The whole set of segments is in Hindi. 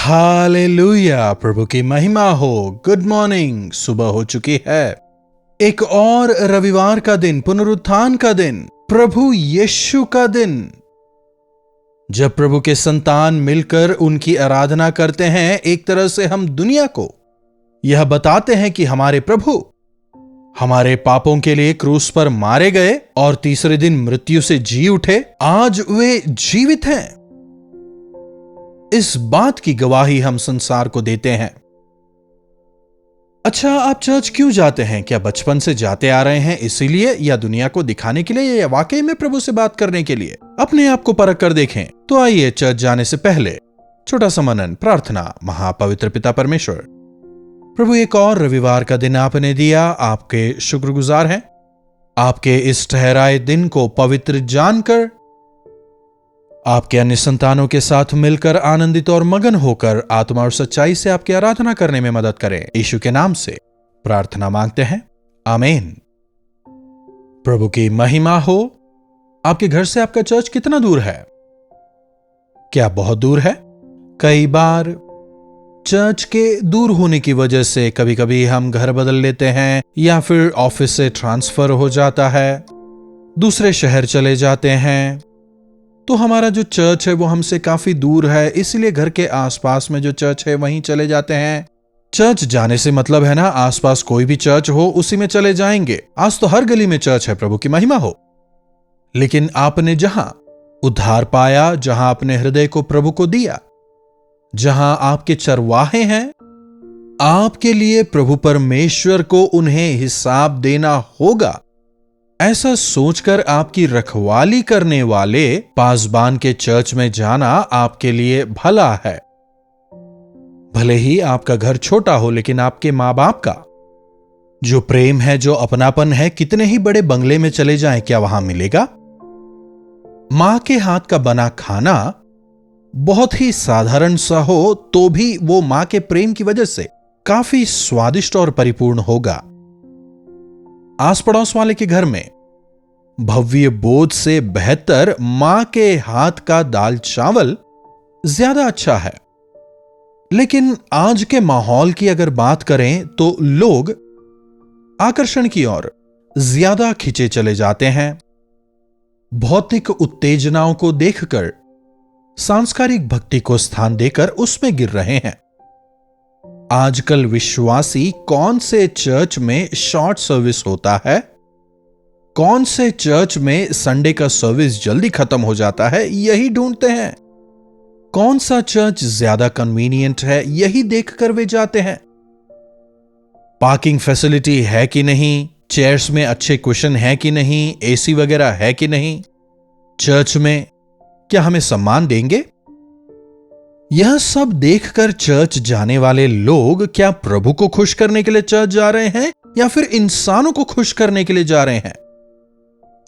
हालेलुया, प्रभु की महिमा हो। गुड मॉर्निंग, सुबह हो चुकी है। एक और रविवार का दिन, पुनरुत्थान का दिन, प्रभु यीशु का दिन, जब प्रभु के संतान मिलकर उनकी आराधना करते हैं। एक तरह से हम दुनिया को यह बताते हैं कि हमारे प्रभु हमारे पापों के लिए क्रूस पर मारे गए और तीसरे दिन मृत्यु से जी उठे। आज वे जीवित हैं। इस बात की गवाही हम संसार को देते हैं। अच्छा, आप चर्च क्यों जाते हैं? क्या बचपन से जाते आ रहे हैं इसीलिए, या दुनिया को दिखाने के लिए, या वाकई में प्रभु से बात करने के लिए? अपने आप को परख कर देखें। तो आइए चर्च जाने से पहले छोटा सा मनन, प्रार्थना। महापवित्र पिता परमेश्वर, प्रभु एक और रविवार का दिन आपने दिया, आपके शुक्रगुजार हैं। आपके इस ठहराए दिन को पवित्र जानकर आपके अन्य संतानों के साथ मिलकर आनंदित और मगन होकर आत्मा और सच्चाई से आपकी आराधना करने में मदद करें। यीशु के नाम से प्रार्थना मांगते हैं, आमीन। प्रभु की महिमा हो। आपके घर से आपका चर्च कितना दूर है? क्या बहुत दूर है? कई बार चर्च के दूर होने की वजह से कभी कभी हम घर बदल लेते हैं, या फिर ऑफिस से ट्रांसफर हो जाता है, दूसरे शहर चले जाते हैं, तो हमारा जो चर्च है वो हमसे काफी दूर है। इसलिए घर के आसपास में जो चर्च है वहीं चले जाते हैं। चर्च जाने से मतलब है ना, आसपास कोई भी चर्च हो उसी में चले जाएंगे। आज तो हर गली में चर्च है, प्रभु की महिमा हो। लेकिन आपने जहां उद्धार पाया, जहां अपने हृदय को प्रभु को दिया, जहां आपके चरवाहे हैं, आपके लिए प्रभु परमेश्वर को उन्हें हिसाब देना होगा, ऐसा सोचकर आपकी रखवाली करने वाले पासबान के चर्च में जाना आपके लिए भला है। भले ही आपका घर छोटा हो, लेकिन आपके मां बाप का जो प्रेम है, जो अपनापन है, कितने ही बड़े बंगले में चले जाएं, क्या वहां मिलेगा? मां के हाथ का बना खाना बहुत ही साधारण सा हो तो भी वो मां के प्रेम की वजह से काफी स्वादिष्ट और परिपूर्ण होगा। आस पड़ोस वाले के घर में भव्य बोझ से बेहतर मां के हाथ का दाल चावल ज्यादा अच्छा है। लेकिन आज के माहौल की अगर बात करें तो लोग आकर्षण की ओर ज्यादा खिंचे चले जाते हैं। भौतिक उत्तेजनाओं को देखकर सांस्कृतिक भक्ति को स्थान देकर उसमें गिर रहे हैं। आजकल विश्वासी कौन से चर्च में शॉर्ट सर्विस होता है, कौन से चर्च में संडे का सर्विस जल्दी खत्म हो जाता है, यही ढूंढते हैं। कौन सा चर्च ज्यादा कन्वीनियंट है, यही देखकर वे जाते हैं। पार्किंग फैसिलिटी है कि नहीं, चेयर्स में अच्छे कुशन है कि नहीं, एसी वगैरह है कि नहीं, चर्च में क्या हमें सम्मान देंगे? यह सब देखकर चर्च जाने वाले लोग क्या प्रभु को खुश करने के लिए चर्च जा रहे हैं, या फिर इंसानों को खुश करने के लिए जा रहे हैं?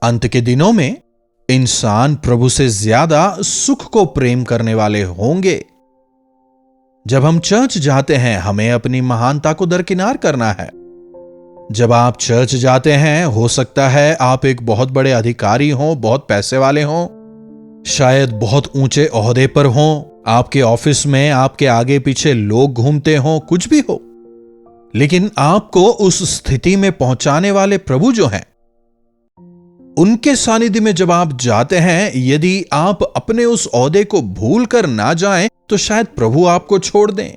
अंत के दिनों में इंसान प्रभु से ज्यादा सुख को प्रेम करने वाले होंगे। जब हम चर्च जाते हैं, हमें अपनी महानता को दरकिनार करना है। जब आप चर्च जाते हैं, हो सकता है आप एक बहुत बड़े अधिकारी हों, बहुत पैसे वाले हों, शायद बहुत ऊंचे ओहदे पर हों, आपके ऑफिस में आपके आगे पीछे लोग घूमते हों, कुछ भी हो, लेकिन आपको उस स्थिति में पहुंचाने वाले प्रभु जो हैं, उनके सानिध्य में जब आप जाते हैं, यदि आप अपने उस ओहदे को भूल कर ना जाएं तो शायद प्रभु आपको छोड़ दें।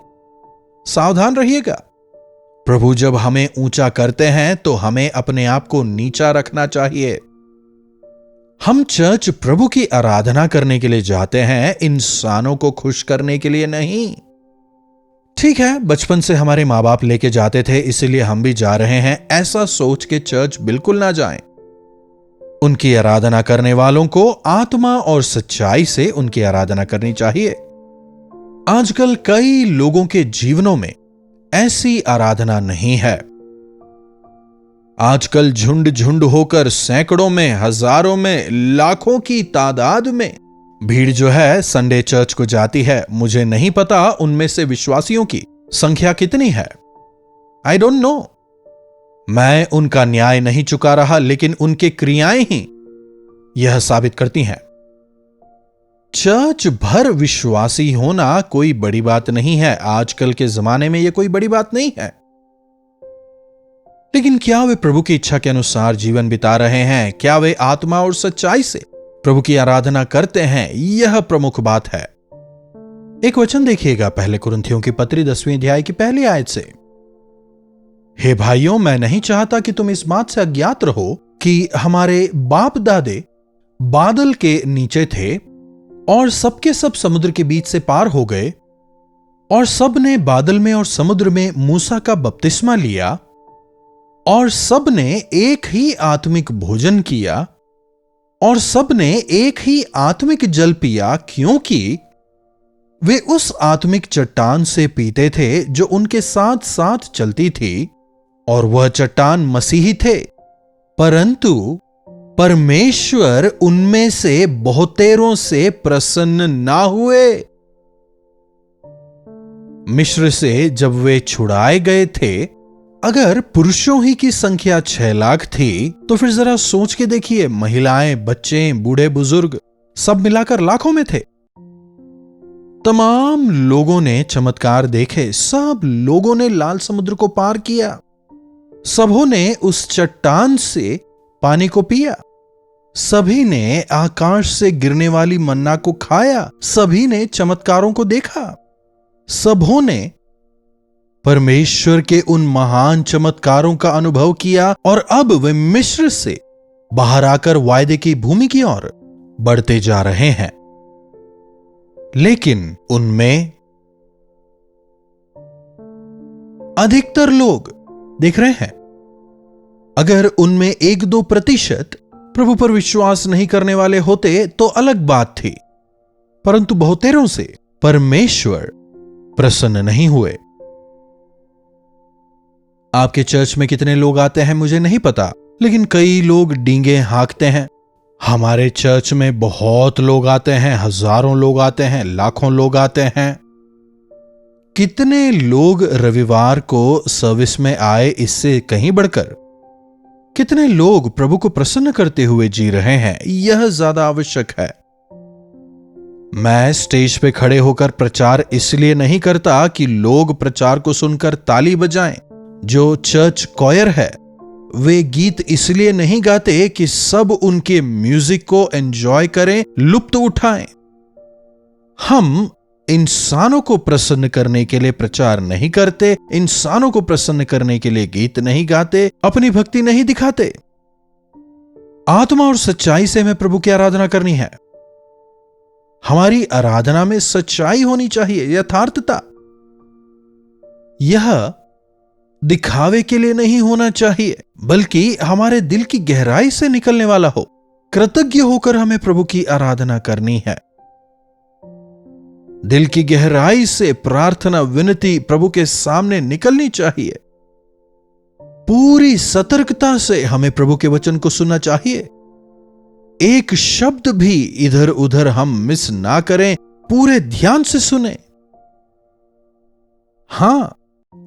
सावधान रहिएगा। प्रभु जब हमें ऊंचा करते हैं तो हमें अपने आप को नीचा रखना चाहिए। हम चर्च प्रभु की आराधना करने के लिए जाते हैं, इंसानों को खुश करने के लिए नहीं। ठीक है, बचपन से हमारे मां बाप लेके जाते थे इसलिए हम भी जा रहे हैं, ऐसा सोच के चर्च बिल्कुल ना जाएं। उनकी आराधना करने वालों को आत्मा और सच्चाई से उनकी आराधना करनी चाहिए। आजकल कई लोगों के जीवनों में ऐसी आराधना नहीं है। आजकल झुंड झुंड होकर सैकड़ों में, हजारों में, लाखों की तादाद में भीड़ जो है संडे चर्च को जाती है। मुझे नहीं पता उनमें से विश्वासियों की संख्या कितनी है, आई डोंट नो। मैं उनका न्याय नहीं चुका रहा, लेकिन उनकी क्रियाएं ही यह साबित करती हैं। चर्च भर विश्वासी होना कोई बड़ी बात नहीं है। आजकल के जमाने में यह कोई बड़ी बात नहीं है। लेकिन क्या वे प्रभु की इच्छा के अनुसार जीवन बिता रहे हैं? क्या वे आत्मा और सच्चाई से प्रभु की आराधना करते हैं? यह प्रमुख बात है। एक वचन देखिएगा, पहले कुरिन्थियों की पत्री 10वीं अध्याय की पहली आयत से। हे भाइयों, मैं नहीं चाहता कि तुम इस बात से अज्ञात रहो कि हमारे बाप दादे बादल के नीचे थे और सबके सब समुद्र के बीच से पार हो गए, और सब ने बादल में और समुद्र में मूसा का बपतिस्मा लिया, और सब ने एक ही आत्मिक भोजन किया, और सब ने एक ही आत्मिक जल पिया, क्योंकि वे उस आत्मिक चट्टान से पीते थे जो उनके साथ साथ चलती थी, और वह चट्टान मसीही थे। परंतु परमेश्वर उनमें से बहुतेरों से प्रसन्न ना हुए। मिस्र से जब वे छुड़ाए गए थे, अगर पुरुषों ही की संख्या 6 लाख थी, तो फिर जरा सोच के देखिए, महिलाएं, बच्चे, बूढ़े बुजुर्ग सब मिलाकर लाखों में थे। तमाम लोगों ने चमत्कार देखे, सब लोगों ने लाल समुद्र को पार किया, सबों ने उस चट्टान से पानी को पिया, सभी ने आकाश से गिरने वाली मन्ना को खाया, सभी ने चमत्कारों को देखा, सबों ने परमेश्वर के उन महान चमत्कारों का अनुभव किया, और अब वे मिस्र से बाहर आकर वायदे की भूमि की ओर बढ़ते जा रहे हैं। लेकिन उनमें अधिकतर लोग देख रहे हैं, अगर उनमें 1-2% प्रभु पर विश्वास नहीं करने वाले होते तो अलग बात थी, परंतु बहुतेरों से परमेश्वर प्रसन्न नहीं हुए। आपके चर्च में कितने लोग आते हैं मुझे नहीं पता, लेकिन कई लोग डींगे हाँकते हैं। हमारे चर्च में बहुत लोग आते हैं, हजारों लोग आते हैं, लाखों लोग आते हैं। कितने लोग रविवार को सर्विस में आए, इससे कहीं बढ़कर कितने लोग प्रभु को प्रसन्न करते हुए जी रहे हैं, यह ज्यादा आवश्यक है। मैं स्टेज पे खड़े होकर प्रचार इसलिए नहीं करता कि लोग प्रचार को सुनकर ताली बजाएं। जो चर्च कॉयर है, वे गीत इसलिए नहीं गाते कि सब उनके म्यूजिक को एंजॉय करें, लुत्फ उठाएं। हम इंसानों को प्रसन्न करने के लिए प्रचार नहीं करते, इंसानों को प्रसन्न करने के लिए गीत नहीं गाते, अपनी भक्ति नहीं दिखाते। आत्मा और सच्चाई से हमें प्रभु की आराधना करनी है। हमारी आराधना में सच्चाई होनी चाहिए, यथार्थता। यह दिखावे के लिए नहीं होना चाहिए, बल्कि हमारे दिल की गहराई से निकलने वाला हो। कृतज्ञ होकर हमें प्रभु की आराधना करनी है। दिल की गहराई से प्रार्थना, विनती प्रभु के सामने निकलनी चाहिए। पूरी सतर्कता से हमें प्रभु के वचन को सुनना चाहिए। एक शब्द भी इधर उधर हम मिस ना करें, पूरे ध्यान से सुने। हां,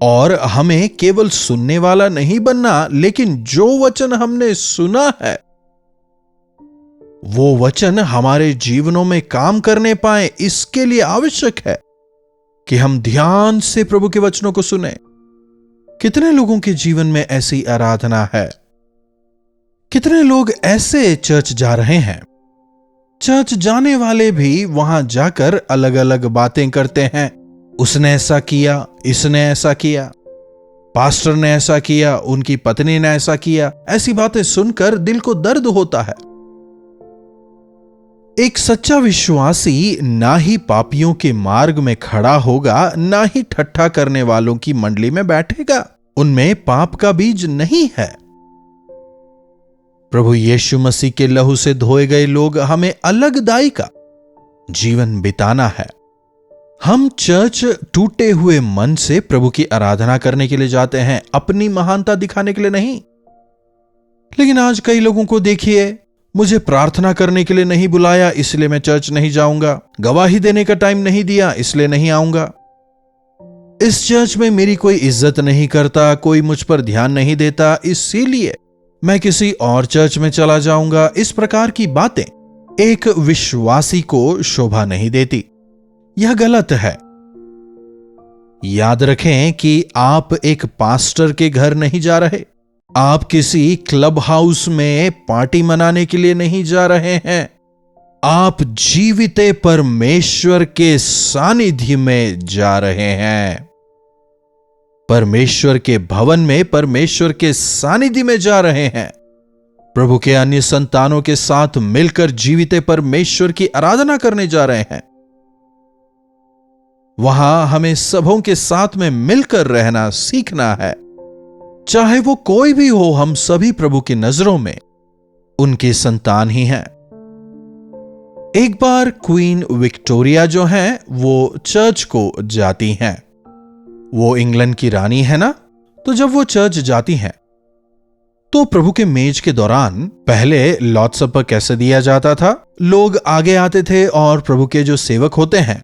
और हमें केवल सुनने वाला नहीं बनना, लेकिन जो वचन हमने सुना है वो वचन हमारे जीवनों में काम करने पाए, इसके लिए आवश्यक है कि हम ध्यान से प्रभु के वचनों को सुने। कितने लोगों के जीवन में ऐसी आराधना है? कितने लोग ऐसे चर्च जा रहे हैं? चर्च जाने वाले भी वहां जाकर अलग अलग बातें करते हैं। उसने ऐसा किया, इसने ऐसा किया, पास्टर ने ऐसा किया, उनकी पत्नी ने ऐसा किया। ऐसी बातें सुनकर दिल को दर्द होता है। एक सच्चा विश्वासी ना ही पापियों के मार्ग में खड़ा होगा, ना ही ठट्ठा करने वालों की मंडली में बैठेगा। उनमें पाप का बीज नहीं है। प्रभु यीशु मसीह के लहू से धोए गए लोग हमें अलग दाई का जीवन बिताना है। हम चर्च टूटे हुए मन से प्रभु की आराधना करने के लिए जाते हैं, अपनी महानता दिखाने के लिए नहीं। लेकिन आज कई लोगों को देखिए, मुझे प्रार्थना करने के लिए नहीं बुलाया इसलिए मैं चर्च नहीं जाऊंगा, गवाही देने का टाइम नहीं दिया इसलिए नहीं आऊंगा, इस चर्च में मेरी कोई इज्जत नहीं करता, कोई मुझ पर ध्यान नहीं देता, इसीलिए मैं किसी और चर्च में चला जाऊंगा। इस प्रकार की बातें एक विश्वासी को शोभा नहीं देती। यह गलत है। याद रखें कि आप एक पास्टर के घर नहीं जा रहे, आप किसी क्लब हाउस में पार्टी मनाने के लिए नहीं जा रहे हैं, आप जीवित परमेश्वर के सानिध्य में जा रहे हैं। परमेश्वर के भवन में, परमेश्वर के सानिध्य में जा रहे हैं। प्रभु के अन्य संतानों के साथ मिलकर जीवित परमेश्वर की आराधना करने जा रहे हैं। वहां हमें सबों के साथ में मिलकर रहना सीखना है। चाहे वो कोई भी हो, हम सभी प्रभु की नजरों में उनके संतान ही हैं। एक बार क्वीन विक्टोरिया जो हैं, वो चर्च को जाती हैं। वो इंग्लैंड की रानी है ना, तो जब वो चर्च जाती हैं तो प्रभु के मेज के दौरान पहले लॉर्ड सपर कैसे दिया जाता था? लोग आगे आते थे और प्रभु के जो सेवक होते हैं,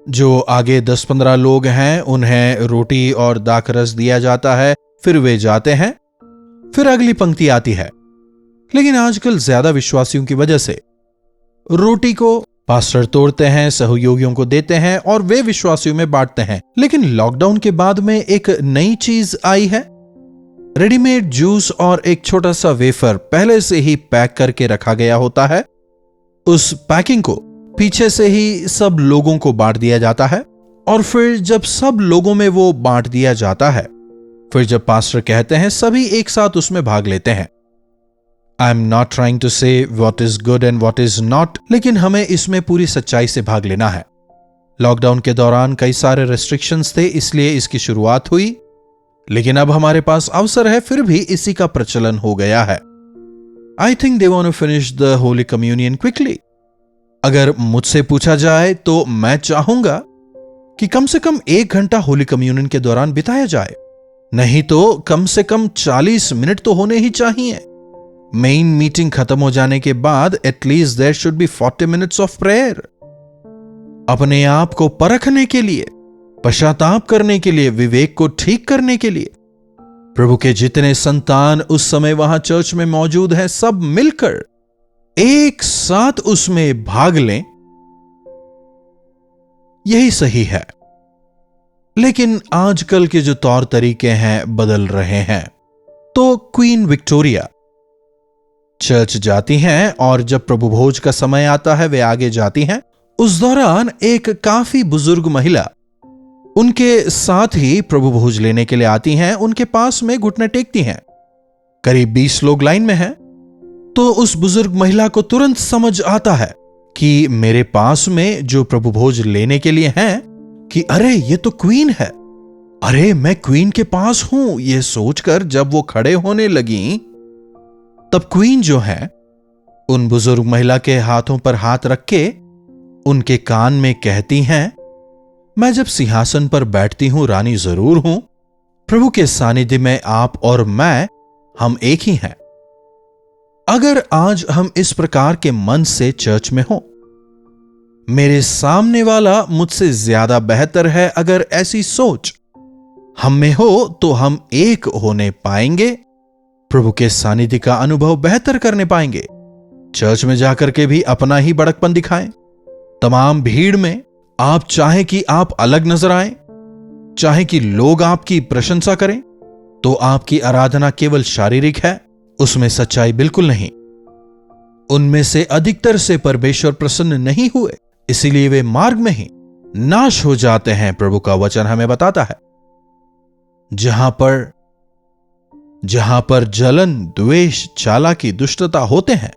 जो आगे 10-15 लोग हैं, उन्हें रोटी और दाखरस दिया जाता है। फिर वे जाते हैं, फिर अगली पंक्ति आती है। लेकिन आजकल ज्यादा विश्वासियों की वजह से रोटी को पास्टर तोड़ते हैं, सहयोगियों को देते हैं और वे विश्वासियों में बांटते हैं। लेकिन लॉकडाउन के बाद में एक नई चीज आई है। रेडीमेड जूस और एक छोटा सा वेफर पहले से ही पैक करके रखा गया होता है। उस पैकिंग को पीछे से ही सब लोगों को बांट दिया जाता है और फिर जब सब लोगों में वो बांट दिया जाता है, फिर जब पास्टर कहते हैं, सभी एक साथ उसमें भाग लेते हैं। I am not trying to say what is good and what is not, लेकिन हमें इसमें पूरी सच्चाई से भाग लेना है। लॉकडाउन के दौरान कई सारे रेस्ट्रिक्शंस थे, इसलिए इसकी शुरुआत हुई, लेकिन अब हमारे पास अवसर है, फिर भी इसी का प्रचलन हो गया है। I think they want to finish the holy communion quickly. अगर मुझसे पूछा जाए तो मैं चाहूंगा कि कम से कम 1 घंटा होली कम्युनियन के दौरान बिताया जाए, नहीं तो कम से कम 40 मिनट तो होने ही चाहिए। मेन मीटिंग खत्म हो जाने के बाद at least there should be 40 minutes of prayer. अपने आप को परखने के लिए, पश्चाताप करने के लिए, विवेक को ठीक करने के लिए। प्रभु के जितने संतान उस समय वहां चर्च में मौजूद हैं, सब मिलकर एक साथ उसमें भाग लें, यही सही है। लेकिन आजकल के जो तौर तरीके हैं बदल रहे हैं। तो क्वीन विक्टोरिया चर्च जाती हैं और जब प्रभु भोज का समय आता है वे आगे जाती हैं। उस दौरान एक काफी बुजुर्ग महिला उनके साथ ही प्रभु भोज लेने के लिए आती हैं। उनके पास में घुटने टेकती हैं। करीब 20 लोग लाइन में हैं। तो उस बुजुर्ग महिला को तुरंत समझ आता है कि मेरे पास में जो प्रभु भोज लेने के लिए हैं, कि अरे ये तो क्वीन है, अरे मैं क्वीन के पास हूं। ये सोचकर जब वो खड़े होने लगी, तब क्वीन जो है उन बुजुर्ग महिला के हाथों पर हाथ रख के उनके कान में कहती हैं, मैं जब सिंहासन पर बैठती हूं रानी जरूर हूं, प्रभु के सानिध्य में आप और मैं, हम एक ही हैं। अगर आज हम इस प्रकार के मन से चर्च में हो, मेरे सामने वाला मुझसे ज्यादा बेहतर है, अगर ऐसी सोच हम में हो तो हम एक होने पाएंगे, प्रभु के सानिध्य का अनुभव बेहतर करने पाएंगे। चर्च में जाकर के भी अपना ही बड़कपन दिखाएं। तमाम भीड़ में आप चाहे कि आप अलग नजर आएं, चाहे कि लोग आपकी प्रशंसा करें, तो आपकी आराधना केवल शारीरिक है, उसमें सच्चाई बिल्कुल नहीं। उनमें से अधिकतर से परमेश्वर प्रसन्न नहीं हुए, इसीलिए वे मार्ग में ही नाश हो जाते हैं। प्रभु का वचन हमें बताता है, जहां पर जलन, द्वेष, चालाकी, दुष्टता होते हैं,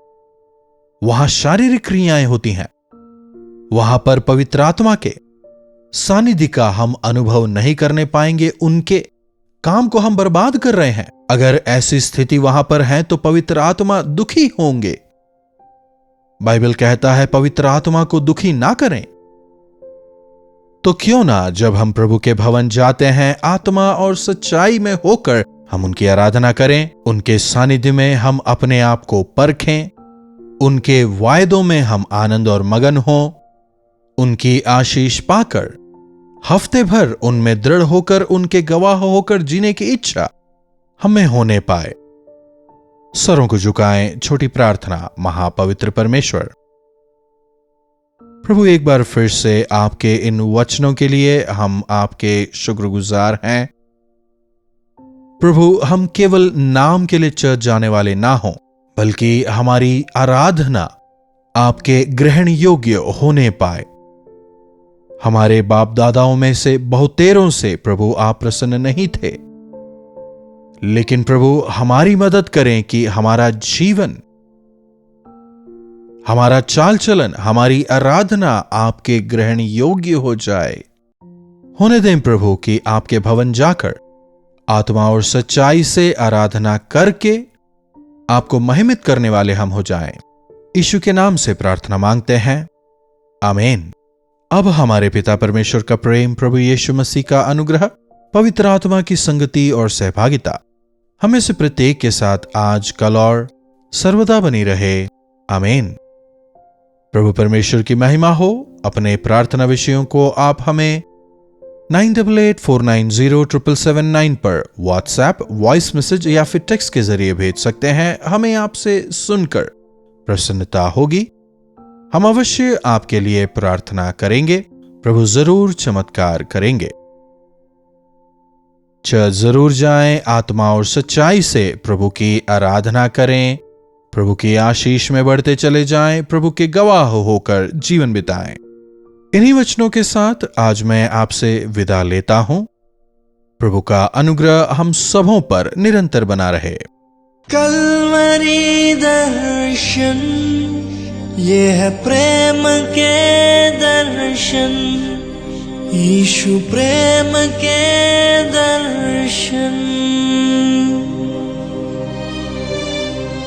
वहां शारीरिक क्रियाएं होती हैं। वहां पर पवित्र आत्मा के सानिध्य का हम अनुभव नहीं करने पाएंगे। उनके काम को हम बर्बाद कर रहे हैं। अगर ऐसी स्थिति वहां पर है तो पवित्र आत्मा दुखी होंगे। बाइबल कहता है पवित्र आत्मा को दुखी ना करें। तो क्यों ना जब हम प्रभु के भवन जाते हैं, आत्मा और सच्चाई में होकर हम उनकी आराधना करें, उनके सानिध्य में हम अपने आप को परखें, उनके वायदों में हम आनंद और मगन हों, उनकी आशीष पाकर हफ्ते भर उनमें दृढ़ होकर, उनके गवाह होकर जीने की इच्छा हमें होने पाए। सरों को झुकाएं। छोटी प्रार्थना। महापवित्र परमेश्वर, प्रभु एक बार फिर से आपके इन वचनों के लिए हम आपके शुक्रगुजार हैं। प्रभु, हम केवल नाम के लिए चर्च जाने वाले ना हों, बल्कि हमारी आराधना आपके ग्रहण योग्य होने पाए। हमारे बाप दादाओं में से बहुतेरों से प्रभु आप प्रसन्न नहीं थे, लेकिन प्रभु हमारी मदद करें कि हमारा जीवन, हमारा चाल चलन, हमारी आराधना आपके ग्रहण योग्य हो जाए। होने दें प्रभु कि आपके भवन जाकर आत्मा और सच्चाई से आराधना करके आपको महिमित करने वाले हम हो जाएं। यीशु के नाम से प्रार्थना मांगते हैं, आमीन। अब हमारे पिता परमेश्वर का प्रेम, प्रभु यीशु मसीह का अनुग्रह, पवित्र आत्मा की संगति और सहभागिता हमें से प्रत्येक के साथ आज, कल और सर्वदा बनी रहे, आमीन। प्रभु परमेश्वर की महिमा हो। अपने प्रार्थना विषयों को आप हमें 9884907779 पर व्हाट्सएप, वॉइस मैसेज या फिर टेक्स्ट के जरिए भेज सकते हैं। हमें आपसे सुनकर प्रसन्नता होगी। हम अवश्य आपके लिए प्रार्थना करेंगे। प्रभु जरूर चमत्कार करेंगे। जरूर जाएं, आत्मा और सच्चाई से प्रभु की आराधना करें, प्रभु की आशीष में बढ़ते चले जाएं, प्रभु के गवाह होकर जीवन बिताएं। इन्हीं वचनों के साथ आज मैं आपसे विदा लेता हूं। प्रभु का अनुग्रह हम सबों पर निरंतर बना रहे। कल्वरी दर्शन, ये है प्रेम के दर्शन, यीशु प्रेम के दर्शन।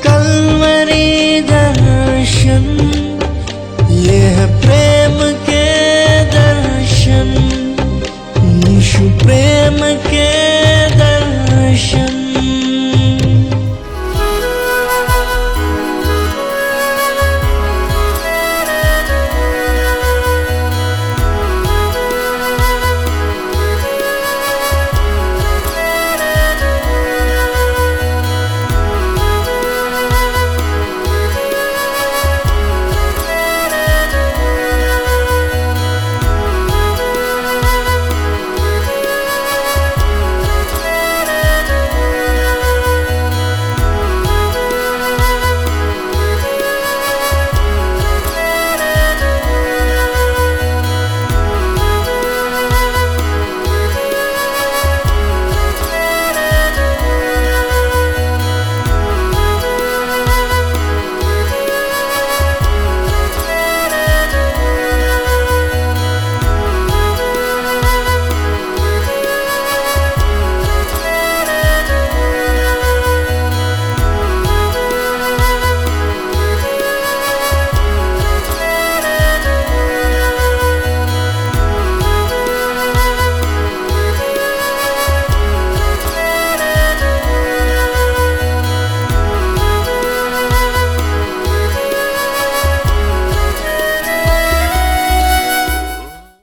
कल्वरी दर्शन, ये है प्रेम के दर्शन, यीशु प्रेम